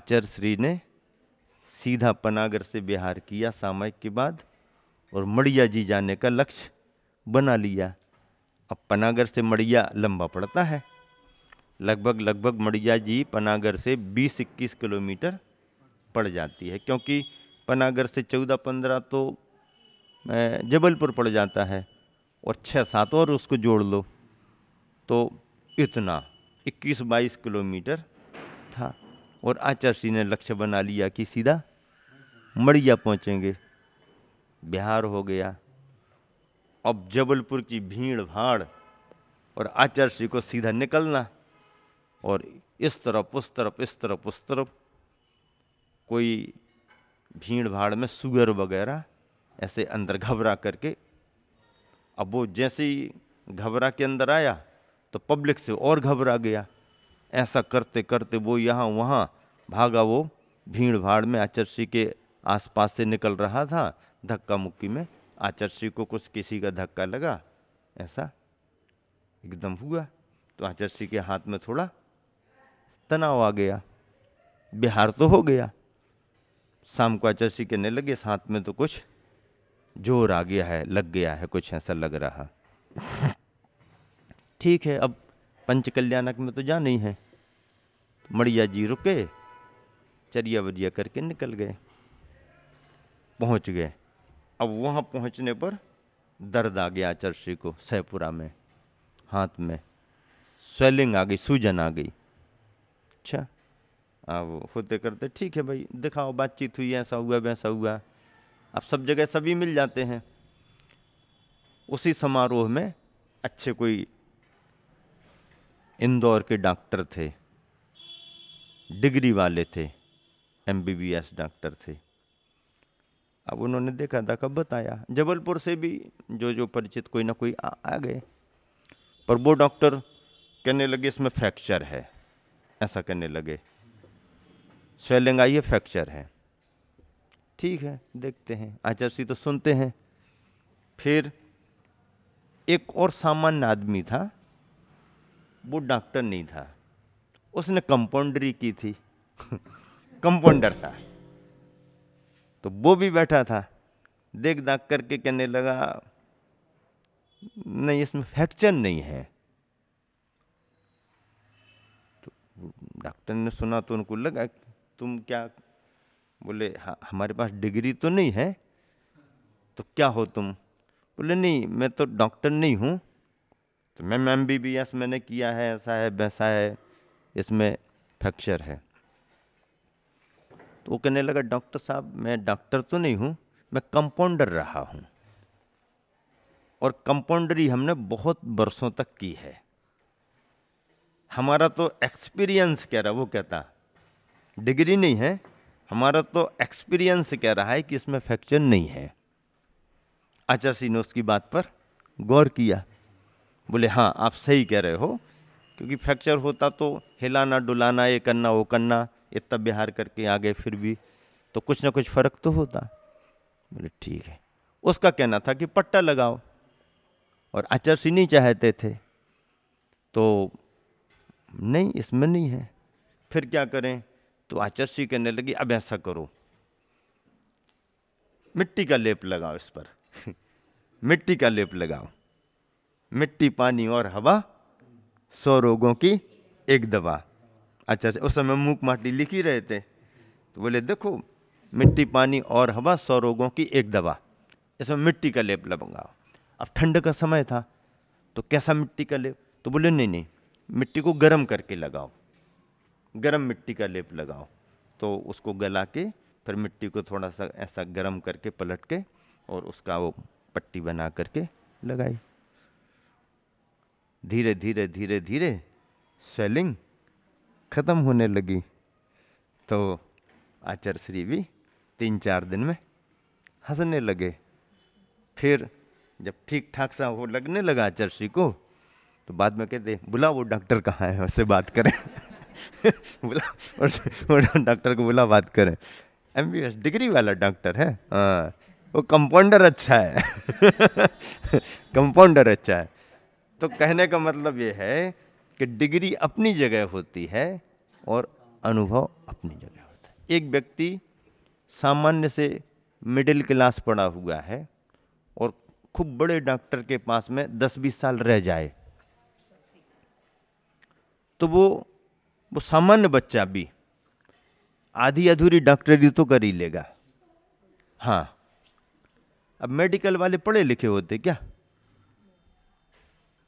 आचार्य ने सीधा पनागर से बिहार किया सामयिक के बाद और मड़िया जी जाने का लक्ष्य बना लिया। अब पनागर से मड़िया लंबा पड़ता है, लगभग मड़िया जी पनागर से 20-21 किलोमीटर पड़ जाती है, क्योंकि पनागर से 14-15 तो जबलपुर पड़ जाता है और 6-7 और उसको जोड़ लो तो इतना 21-22 किलोमीटर था। और आचार्य ने लक्ष्य बना लिया कि सीधा मड़िया पहुंचेंगे। बिहार हो गया। अब जबलपुर की भीड़ भाड़ और आचार्य को सीधा निकलना, और इस तरफ उस तरफ इस तरफ उस तरफ, कोई भीड़ भाड़ में सुगर वगैरह ऐसे अंदर घबरा करके। अब वो जैसे ही घबरा के अंदर आया तो पब्लिक से और घबरा गया। ऐसा करते करते वो यहाँ वहाँ भागा, वो भीड़ भाड़ में आचार्य के आसपास से निकल रहा था। धक्का मुक्की में आचार्य को कुछ किसी का धक्का लगा, ऐसा एकदम हुआ तो आचार्य के हाथ में थोड़ा तनाव आ गया। बिहार तो हो गया। शाम को आचार्य कहने लगे इस हाथ में तो कुछ जोर आ गया है, लग गया है, कुछ ऐसा लग रहा। ठीक है, अब पंचकल्याणक में तो जाना ही है। मड़िया जी रुके, चरिया वरिया करके निकल गए, पहुंच गए। अब वहां पहुंचने पर दर्द आ गया आचार्य को, सैपुरा में हाथ में स्वेलिंग आ गई, सूजन आ गई। अच्छा, अब होते करते ठीक है भाई, दिखाओ, बातचीत हुई, ऐसा हुआ वैसा हुआ। अब सब जगह सभी मिल जाते हैं। उसी समारोह में अच्छे कोई इंदौर के डॉक्टर थे, डिग्री वाले थे, MBBS डॉक्टर थे। अब उन्होंने देखा था, कब बताया, जबलपुर से भी जो जो परिचित कोई ना कोई आ गए। पर वो डॉक्टर कहने लगे इसमें फ्रैक्चर है, ऐसा कहने लगे, स्वेलिंग आई है, फ्रैक्चर है। ठीक है, देखते हैं। आचार्य तो सुनते हैं। फिर एक और सामान्य आदमी था, वो डॉक्टर नहीं था, उसने कंपाउंडरी की थी कंपाउंडर था, तो वो भी बैठा था। देख दाख करके कहने लगा नहीं, इसमें फ्रैक्चर नहीं है। तो डॉक्टर ने सुना तो उनको लगा तुम क्या, बोले हमारे पास डिग्री तो नहीं है, तो क्या हो तुम? बोले नहीं, मैं तो डॉक्टर नहीं हूं, तो मैं MBBS मैंने किया है, ऐसा है वैसा है, इसमें फ्रैक्चर है। तो वो कहने लगा डॉक्टर साहब मैं डॉक्टर तो नहीं हूं, मैं कंपाउंडर रहा हूं, और कंपाउंडरी हमने बहुत वर्षों तक की है, हमारा तो एक्सपीरियंस कह रहा, वो कहता डिग्री नहीं है, हमारा तो एक्सपीरियंस कह रहा है कि इसमें फ्रैक्चर नहीं है। आचार्य ने उसकी बात पर गौर किया, बोले हाँ आप सही कह रहे हो, क्योंकि फ्रैक्चर होता तो हिलाना डुलाना, ये करना वो करना, इतना बिहार करके आ गए, फिर भी तो कुछ ना कुछ फर्क तो होता। बोले ठीक है। उसका कहना था कि पट्टा लगाओ, और आचार्य नहीं चाहते थे, तो नहीं इसमें नहीं है। फिर क्या करें? तो आचार्य कहने लगी अब ऐसा करो, मिट्टी का लेप लगाओ इस पर मिट्टी का लेप लगाओ, मिट्टी पानी और हवा 100 रोगों की एक दवा। अच्छा, उस समय मूक माटी लिख ही रहे थे, तो बोले देखो मिट्टी पानी और हवा 100 रोगों की एक दवा, इसमें मिट्टी का लेप लगाओ। अब ठंड का समय था, तो कैसा मिट्टी का लेप? तो बोले नहीं नहीं, मिट्टी को गर्म करके लगाओ, गर्म मिट्टी का लेप लगाओ। तो उसको गला के फिर मिट्टी को थोड़ा सा ऐसा गर्म करके पलट के और उसका वो पट्टी बना करके लगाई। धीरे धीरे धीरे धीरे स्वेलिंग खत्म होने लगी। तो आचार्य श्री भी 3-4 दिन में हंसने लगे। फिर जब ठीक ठाक सा वो लगने लगा आचार्य श्री को, तो बाद में कहते बुला वो डॉक्टर कहाँ है, उससे बात करें बुला वो डॉक्टर को बुला, बात करें। MBBS डिग्री वाला डॉक्टर है, हाँ वो कंपाउंडर अच्छा है कंपाउंडर अच्छा है। तो कहने का मतलब ये है कि डिग्री अपनी जगह होती है और अनुभव अपनी जगह होता है। एक व्यक्ति सामान्य से मिडिल क्लास पढ़ा हुआ है और खूब बड़े डॉक्टर के पास में 10-20 साल रह जाए, तो वो सामान्य बच्चा भी आधी अधूरी डॉक्टरी तो कर ही लेगा। हाँ, अब मेडिकल वाले पढ़े लिखे होते क्या,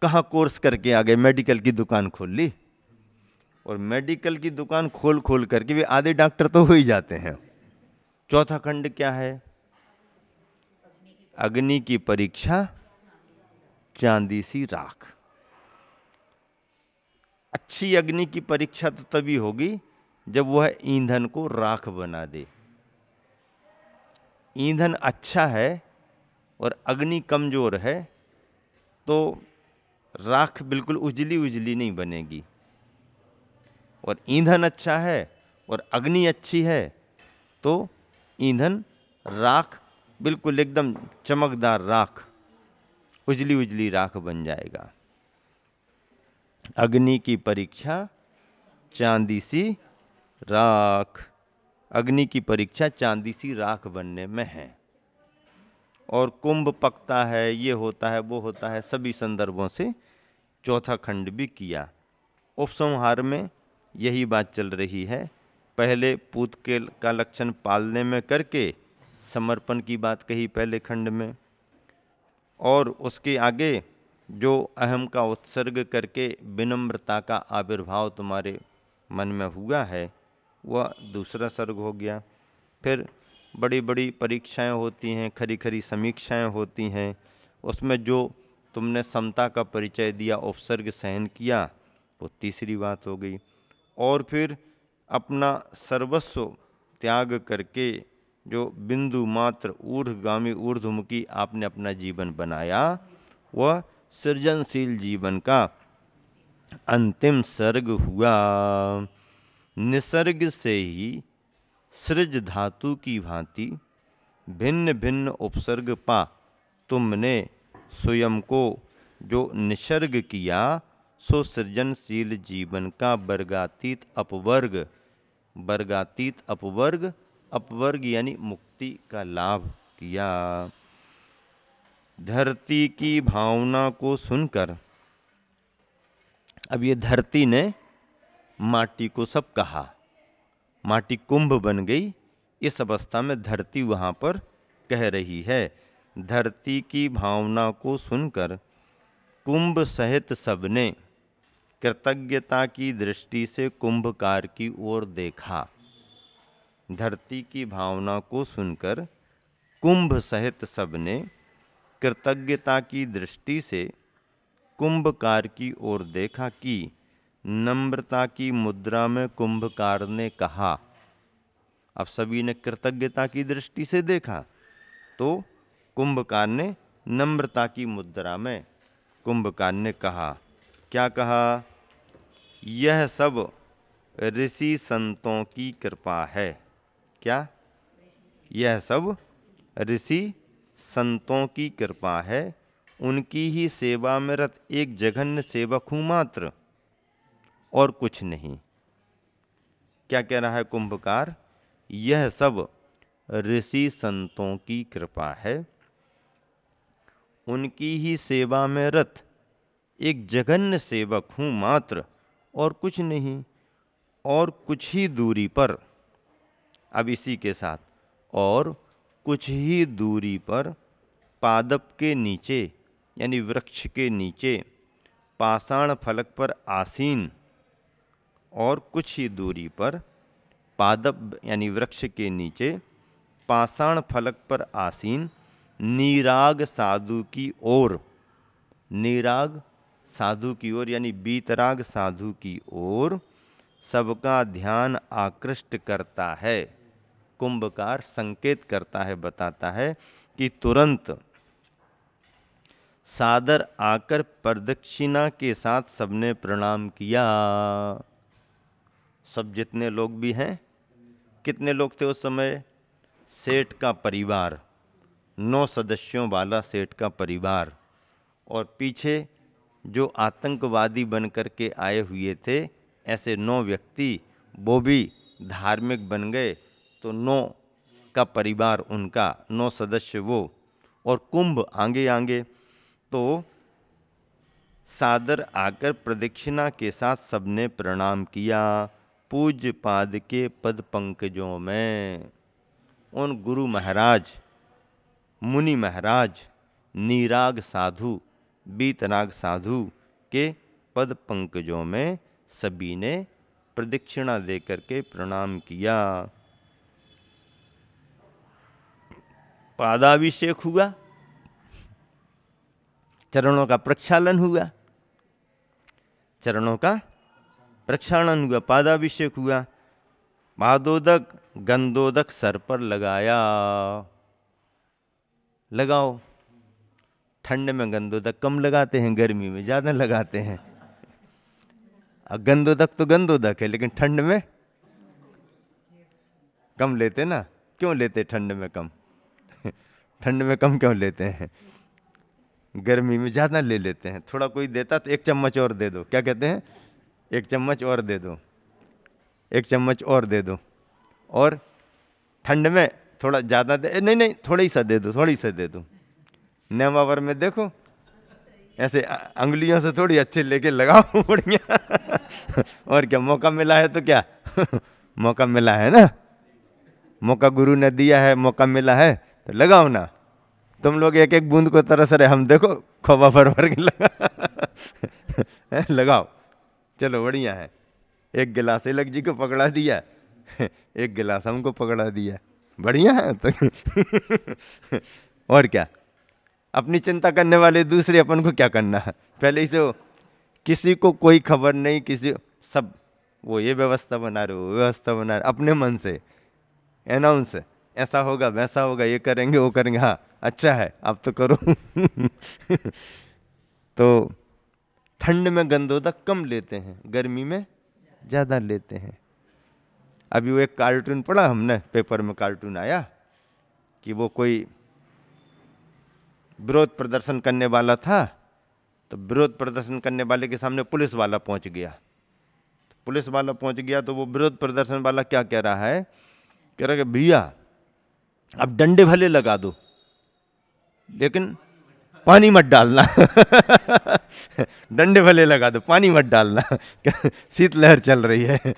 कहाँ कोर्स करके आ गए, मेडिकल की दुकान खोल ली, और मेडिकल की दुकान खोल खोल करके वे आधे डॉक्टर तो हो ही जाते हैं। चौथा खंड क्या है? अग्नि की परीक्षा चांदी सी राख। अच्छी अग्नि की परीक्षा तो तभी होगी जब वह ईंधन को राख बना दे। ईंधन अच्छा है और अग्नि कमजोर है तो राख बिल्कुल उजली उजली नहीं बनेगी, और ईंधन अच्छा है और अग्नि अच्छी है तो ईंधन राख बिल्कुल एकदम चमकदार राख, उजली उजली राख बन जाएगा। अग्नि की परीक्षा चांदी सी राख। अग्नि की परीक्षा चांदी सी राख बनने में है। और कुंभ पकता है, ये होता है, वो होता है, सभी संदर्भों से चौथा खंड भी किया। उपसंहार में यही बात चल रही है। पहले पूत के का लक्षण पालने में करके समर्पण की बात कही पहले खंड में, और उसके आगे जो अहम का उत्सर्ग करके विनम्रता का आविर्भाव तुम्हारे मन में हुआ है वह दूसरा सर्ग हो गया। फिर बड़ी बड़ी परीक्षाएं होती हैं, खरी खरी समीक्षाएं होती हैं, उसमें जो तुमने समता का परिचय दिया, उपसर्ग सहन किया, वो तीसरी बात हो गई। और फिर अपना सर्वस्व त्याग करके जो बिंदु मात्र ऊर्ध्वगामी ऊर्ध्वमुखी आपने अपना जीवन बनाया, वह सृजनशील जीवन का अंतिम सर्ग हुआ। निसर्ग से ही सृज धातु की भांति भिन्न भिन्न उपसर्ग पा तुमने स्वयं को जो निसर्ग किया, सो सृजनशील जीवन का वर्गातीत अपवर्ग, वर्गातीत अपवर्ग, अपवर्ग यानी मुक्ति का लाभ किया। धरती की भावना को सुनकर, अब ये धरती ने माटी को सब कहा, माटी कुंभ बन गई, इस अवस्था में धरती वहां पर कह रही है। धरती की भावना को सुनकर कुंभ सहित सबने कृतज्ञता की दृष्टि से कुंभकार की ओर देखा। धरती की भावना को सुनकर कुंभ सहित सबने कृतज्ञता की दृष्टि से कुंभकार की ओर देखा कि नम्रता की मुद्रा में कुंभकार ने कहा। अब सभी ने कृतज्ञता की दृष्टि से देखा तो कुंभकार ने नम्रता की मुद्रा में कुंभकार ने कहा। क्या कहा? यह सब ऋषि संतों की कृपा है। क्या? यह सब ऋषि संतों की कृपा है, उनकी ही सेवा में रत एक जघन्य सेवक हूं मात्र, और कुछ नहीं। क्या कह रहा है कुंभकार? यह सब ऋषि संतों की कृपा है, उनकी ही सेवा में रत एक जघन्य सेवक हूं मात्र, और कुछ नहीं। और कुछ ही दूरी पर, अब इसी के साथ, और कुछ ही दूरी पर पादप के नीचे यानी वृक्ष के नीचे पाषाण फलक पर आसीन, और कुछ ही दूरी पर पादप यानी वृक्ष के नीचे पाषाण फलक पर आसीन नीराग साधु की ओर, नीराग साधु की ओर यानी बीतराग साधु की ओर सबका ध्यान आकृष्ट करता है। कुंभकार संकेत करता है, बताता है कि तुरंत सादर आकर प्रदक्षिणा के साथ सबने प्रणाम किया। सब जितने लोग भी हैं, कितने लोग थे उस समय? सेठ का परिवार, 9 सदस्यों वाला सेठ का परिवार, और पीछे जो आतंकवादी बन कर के आए हुए थे ऐसे 9 व्यक्ति, वो भी धार्मिक बन गए तो 9 का परिवार उनका, 9 सदस्य वो, और कुंभ आगे आगे। तो सादर आकर प्रदक्षिणा के साथ सबने प्रणाम किया पूज्य पाद के पद पंकजों में। उन गुरु महाराज, मुनि महाराज, नीराग साधु, बीतराग साधु के पद पंकजों में सभी ने प्रदक्षिणा देकर के प्रणाम किया। पादाभिषेक हुआ, चरणों का प्रक्षालन हुआ, चरणों का प्रक्षालन हुआ, पादाभिषेक हुआ। पादोदक गंधोदक सर पर लगाया। लगाओ, ठंड में गंधोदक कम लगाते हैं, गर्मी में ज्यादा लगाते हैं। गंधोदक तो गंधोदक है, लेकिन ठंड में कम लेते ना। क्यों लेते ठंड में कम? ठंड में कम क्यों लेते हैं? गर्मी में ज्यादा ले लेते हैं। थोड़ा कोई देता तो 1 चम्मच और दे दो, क्या कहते हैं, 1 चम्मच और दे दो, 1 चम्मच और दे दो। और ठंड में थोड़ा ज्यादा दे, नहीं नहीं थोड़ी सा दे दो, थोड़ी सा दे दो। नेमावर में देखो ऐसे अंगुलियों से थोड़ी अच्छे लेके लगाओ बढ़िया। और क्या, मौका मिला है तो क्या। मौका मिला है ना, मौका गुरु ने दिया है, मौका मिला है तो लगाओ ना। तुम लोग एक एक बूंद को तरस रहे, हम देखो खोबा भर भर के लगा। लगाओ, चलो बढ़िया है। 1 गिलास अलग जी को पकड़ा दिया, 1 गिलास हमको पकड़ा दिया, बढ़िया है तो। और क्या, अपनी चिंता करने वाले दूसरे, अपन को क्या करना है। पहले ही से किसी को कोई खबर नहीं, किसी सब वो ये व्यवस्था बना रहे, वो व्यवस्था बना रहे, अपने मन से अनाउंस, ऐसा होगा वैसा होगा, ये करेंगे वो करेंगे, हाँ अच्छा है आप तो करो। तो ठंड में गंधोदक कम लेते हैं, गर्मी में ज्यादा लेते हैं। अभी वो एक कार्टून पढ़ा हमने, पेपर में कार्टून आया कि वो कोई विरोध प्रदर्शन करने वाला था, तो विरोध प्रदर्शन करने वाले के सामने पुलिस वाला पहुंच गया। पुलिस वाला पहुंच गया तो वो विरोध प्रदर्शन वाला क्या कह रहा है, कह रहा है कि भैया अब डंडे भले लगा दो लेकिन पानी मत डालना। डंडे भले लगा दो, पानी मत डालना। शीतलहर चल रही है,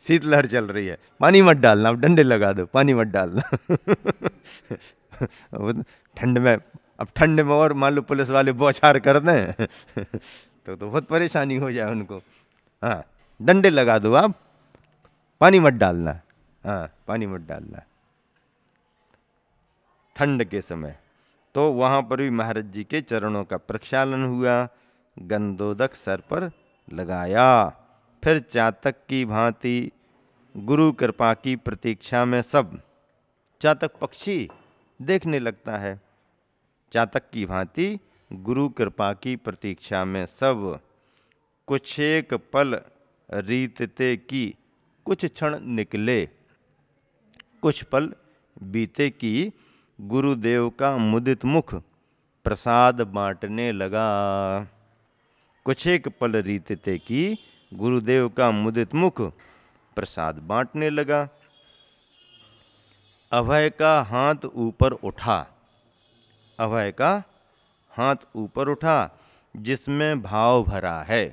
शीतलहर चल रही है, पानी मत डालना, अब डंडे लगा दो, पानी मत डालना। ठंड में, अब ठंड में और मान लो पुलिस वाले बौछार कर दें तो बहुत परेशानी हो जाए उनको। हाँ, डंडे लगा दो आप, पानी मत डालना, हाँ पानी मत डालना ठंड के समय। तो वहां पर भी महाराज जी के चरणों का प्रक्षालन हुआ, गंधोदक सर पर लगाया। फिर चातक की भांति गुरु कृपा की प्रतीक्षा में सब, चातक पक्षी देखने लगता है, चातक की भांति गुरु कृपा की प्रतीक्षा में सब, कुछ एक पल रीतते की कुछ क्षण निकले, कुछ पल बीते की गुरुदेव का मुदित मुख प्रसाद बांटने लगा। कुछ एक पल रीतते की गुरुदेव का मुदित मुख प्रसाद बांटने लगा। अभय का हाथ ऊपर उठा, अभय का हाथ ऊपर उठा जिसमें भाव भरा है,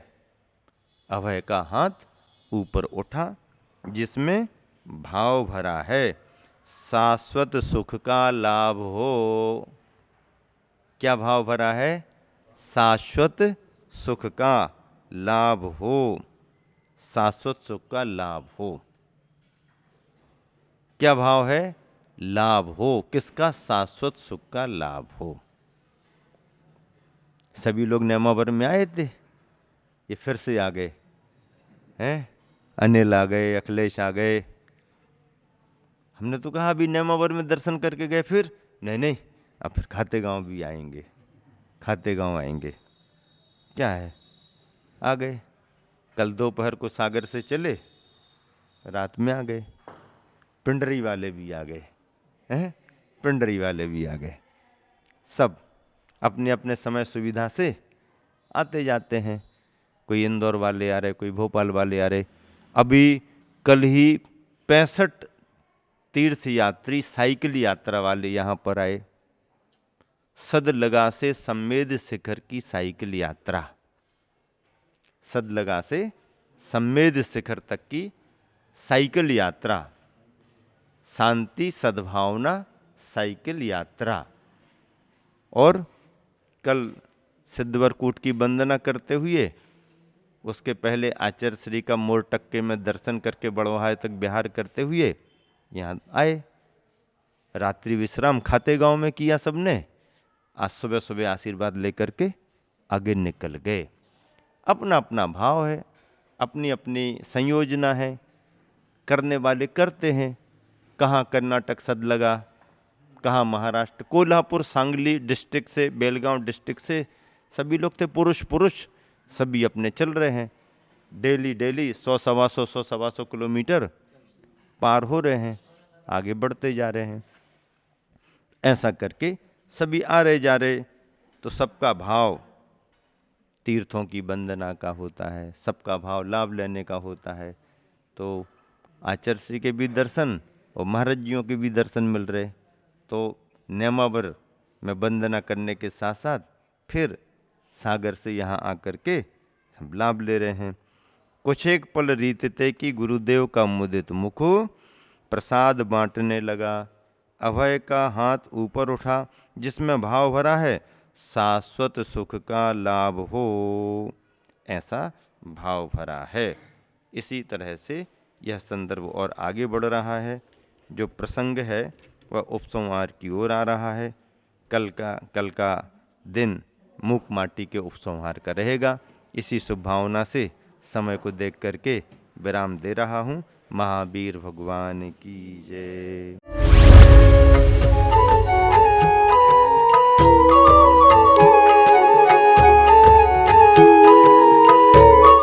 अभय का हाथ ऊपर उठा जिसमें भाव भरा है, शाश्वत सुख का लाभ हो। क्या भाव भरा है? शाश्वत सुख का लाभ हो, शाश्वत सुख का लाभ हो। क्या भाव है? लाभ हो, किसका? शाश्वत सुख का लाभ हो। सभी लोग नेमावर में आए थे, ये फिर से आ गए हैं, अनिल आ गए, अखिलेश आ गए। हमने तो कहा अभी नेमावर में दर्शन करके गए, फिर नहीं नहीं अब फिर खाते गांव भी आएंगे, खाते गांव आएंगे। क्या है, आ गए। कल दोपहर को सागर से चले, रात में आ गए। पिंडरी वाले भी आ गए हैं, पिंडरी वाले भी आ गए। सब अपने अपने समय सुविधा से आते जाते हैं। कोई इंदौर वाले आ रहे, कोई भोपाल वाले आ रहे। अभी कल ही 65 तीर्थ यात्री साइकिल यात्रा वाले यहाँ पर आए। सदलगा से सम्मेद शिखर की साइकिल यात्रा, सदलगा से सम्मेद शिखर तक की साइकिल यात्रा, शांति सद्भावना साइकिल यात्रा। और कल सिद्धवरकूट की वंदना करते हुए उसके पहले आचार्य श्री का मोर टक्के में दर्शन करके बड़वाहा तक विहार करते हुए यहाँ आए। रात्रि विश्राम खाते गांव में किया सबने। आज सुबह सुबह आशीर्वाद लेकर के आगे निकल गए। अपना अपना भाव है, अपनी अपनी संयोजना है, करने वाले करते हैं। कहाँ कर्नाटक सदलगा, कहाँ महाराष्ट्र, कोल्हापुर सांगली डिस्ट्रिक्ट से, बेलगांव डिस्ट्रिक्ट से सभी लोग थे, पुरुष सभी अपने चल रहे हैं। डेली 100 सवा 100 किलोमीटर पार हो रहे हैं, आगे बढ़ते जा रहे हैं। ऐसा करके सभी आ रहे जा रहे, तो सबका भाव तीर्थों की वंदना का होता है, सबका भाव लाभ लेने का होता है। तो आचार्य श्री के भी दर्शन और महाराज जियों के भी दर्शन मिल रहे। तो नेमावर में वंदना करने के साथ साथ फिर सागर से यहाँ आकर के सब लाभ ले रहे हैं। कुछ एक पल रीतते कि गुरुदेव का मुदित मुख, प्रसाद बांटने लगा। अभय का हाथ ऊपर उठा, जिसमें भाव भरा है, शाश्वत सुख का लाभ हो, ऐसा भाव भरा है। इसी तरह से यह संदर्भ और आगे बढ़ रहा है। जो प्रसंग है वह उपसंहार की ओर आ रहा है। कल का दिन मूक माटी के उपसंहार का रहेगा। इसी शुभ भावना से समय को देख करके विराम दे रहा हूँ। महावीर भगवान की जय।